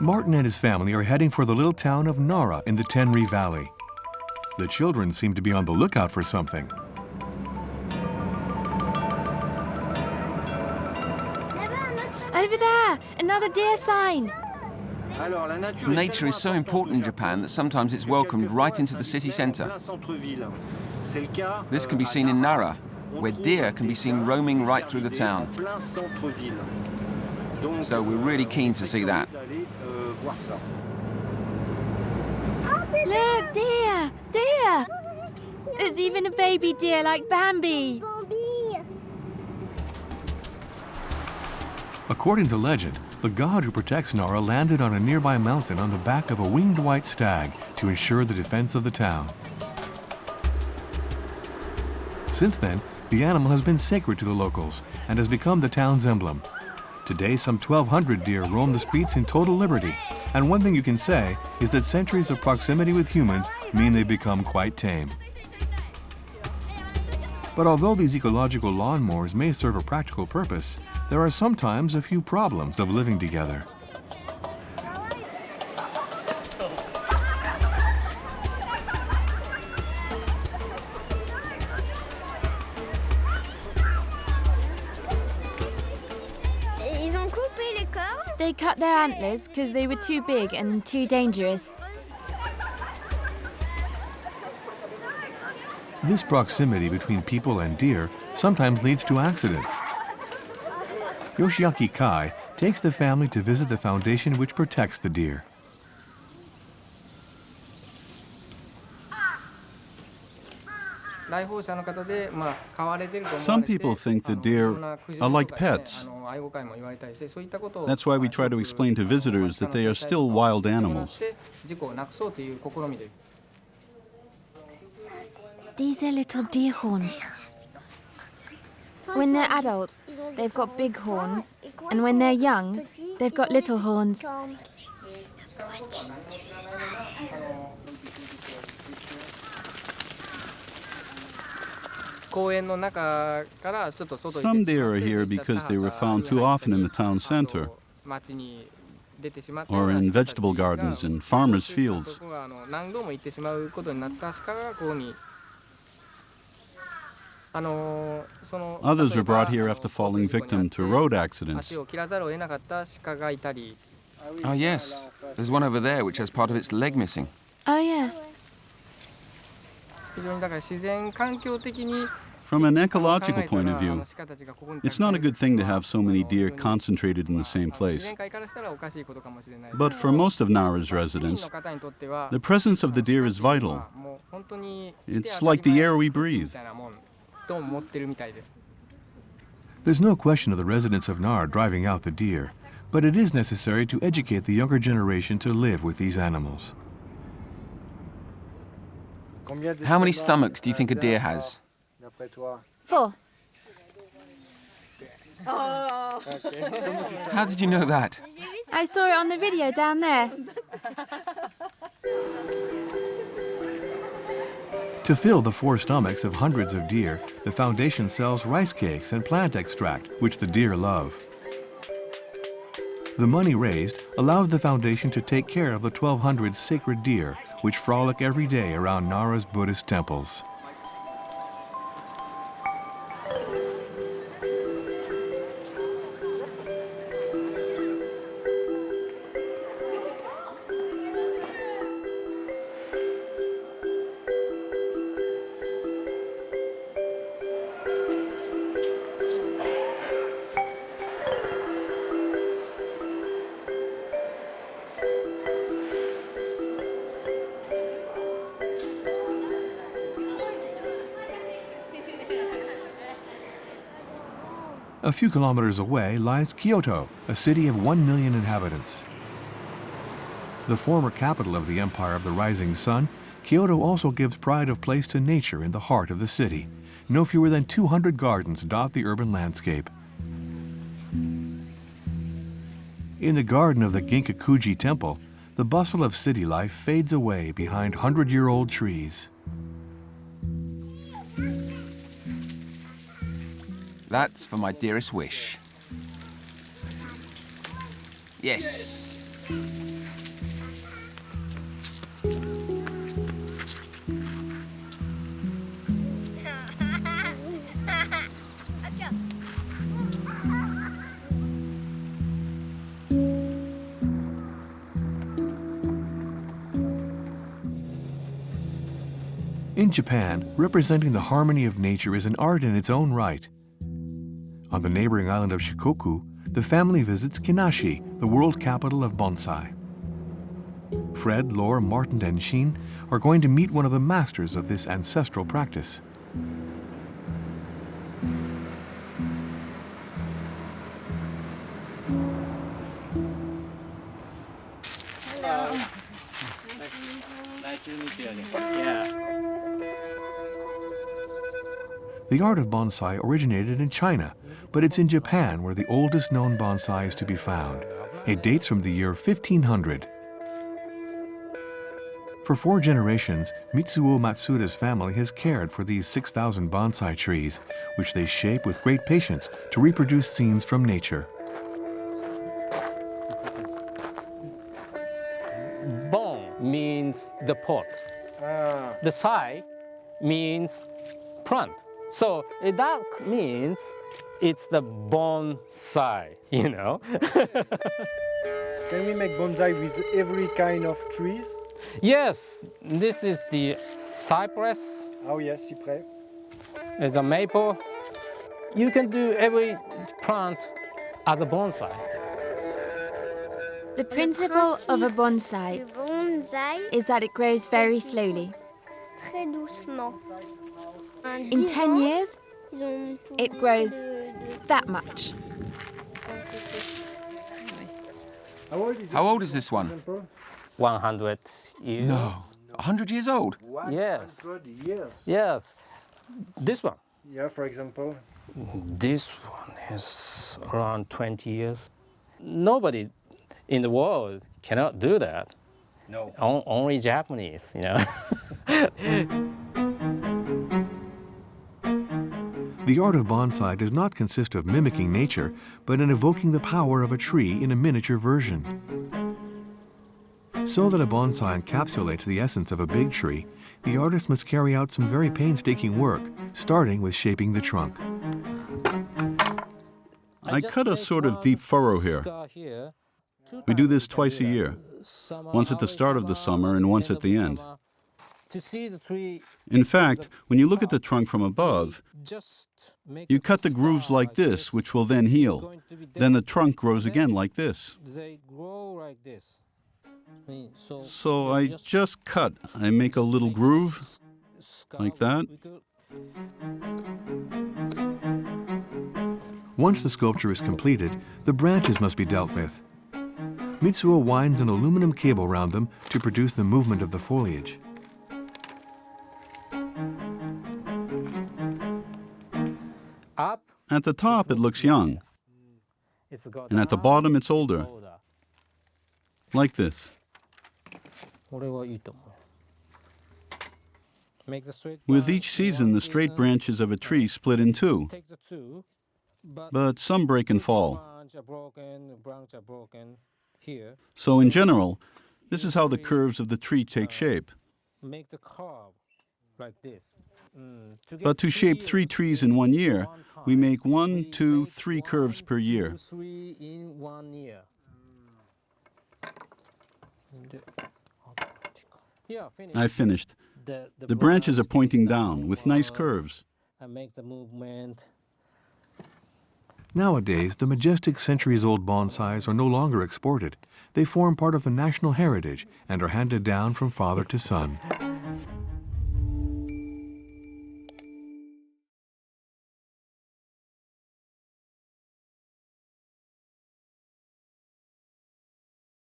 Martin and his family are heading for the little town of Nara in the Tenri Valley. The children seem to be on the lookout for something. Over there! Another deer sign! Nature is so important in Japan that sometimes it's welcomed right into the city centre. This can be seen in Nara, where deer can be seen roaming right through the town. So we're really keen to see that. Look, deer! Deer! There's even a baby deer like Bambi. According to legend, the god who protects Nara landed on a nearby mountain on the back of a winged white stag to ensure the defense of the town. Since then, the animal has been sacred to the locals and has become the town's emblem. Today, some 1,200 deer roam the streets in total liberty, and one thing you can say is that centuries of proximity with humans mean they've become quite tame. But although these ecological lawnmowers may serve a practical purpose, there are sometimes a few problems of living together. They cut their antlers because they were too big and too dangerous. This proximity between people and deer sometimes leads to accidents. Yoshiaki Kai takes the family to visit the foundation which protects the deer. Some people think the deer are like pets. That's why we try to explain to visitors that they are still wild animals. These are little deer horns. When they're adults, they've got big horns, and when they're young, they've got little horns. Some deer are here because they were found too often in the town center or in vegetable gardens and farmers' fields. Others are brought here after falling victim to road accidents. Oh yes, there's one over there which has part of its leg missing. Oh yeah. From an ecological point of view, it's not a good thing to have so many deer concentrated in the same place. But for most of Nara's residents, the presence of the deer is vital. It's like the air we breathe. There's no question of the residents of Nara driving out the deer, but it is necessary to educate the younger generation to live with these animals. How many stomachs do you think a deer has? 4. How did you know that? I saw it on the video down there. To fill the 4 stomachs of hundreds of deer, the foundation sells rice cakes and plant extract, which the deer love. The money raised allows the foundation to take care of the 1,200 sacred deer, which frolic every day around Nara's Buddhist temples. A few kilometers away lies Kyoto, a city of 1 million inhabitants. The former capital of the Empire of the Rising Sun, Kyoto also gives pride of place to nature in the heart of the city. No fewer than 200 gardens dot the urban landscape. In the garden of the Ginkakuji Temple, the bustle of city life fades away behind 100-year-old trees. That's for my dearest wish. Yes. In Japan, representing the harmony of nature is an art in its own right. On the neighboring island of Shikoku, the family visits Kinashi, the world capital of bonsai. Fred, Laura, Martin, and Shin are going to meet one of the masters of this ancestral practice. Hello. Nice to meet you again. Yeah. The art of bonsai originated in China, but it's in Japan where the oldest known bonsai is to be found. It dates from the year 1500. For 4 generations, Mitsuo Matsuda's family has cared for these 6,000 bonsai trees, which they shape with great patience to reproduce scenes from nature. Bon means the pot. The sai means plant. So that means it's the bonsai, you know? Can we make bonsai with every kind of trees? Yes, this is the cypress. Oh yes, cypress. There's a maple. You can do every plant as a bonsai. The principle of a bonsai is that it grows very slowly. In 10 years, it grows that much. How old is this one? 100 years. No. 100 years old? Yes. 100 years. Yes. This one. Yeah, for example. This one is around 20 years. Nobody in the world cannot do that. No. Only Japanese, you know. The art of bonsai does not consist of mimicking nature, but in evoking the power of a tree in a miniature version. So that a bonsai encapsulates the essence of a big tree, the artist must carry out some very painstaking work, starting with shaping the trunk. I cut a sort of deep furrow here. We do this twice a year, once at the start of the summer and once at the end. In fact, when you look at the trunk from above, you cut the grooves like this, which will then heal. Then the trunk grows again like this. So I just cut. I make a little groove, like that. Once the sculpture is completed, the branches must be dealt with. Mitsuo winds an aluminum cable round them to produce the movement of the foliage. At the top, it looks young, and at the bottom, it's older, like this. With each season, the straight branches of a tree split in two, but some break and fall. So in general, this is how the curves of the tree take shape. But to shape 3 trees in 1 year, we make 1, 2, 3 curves per year. I finished. The branches are pointing down with nice curves. Nowadays, the majestic centuries-old bonsais are no longer exported. They form part of the national heritage and are handed down from father to son.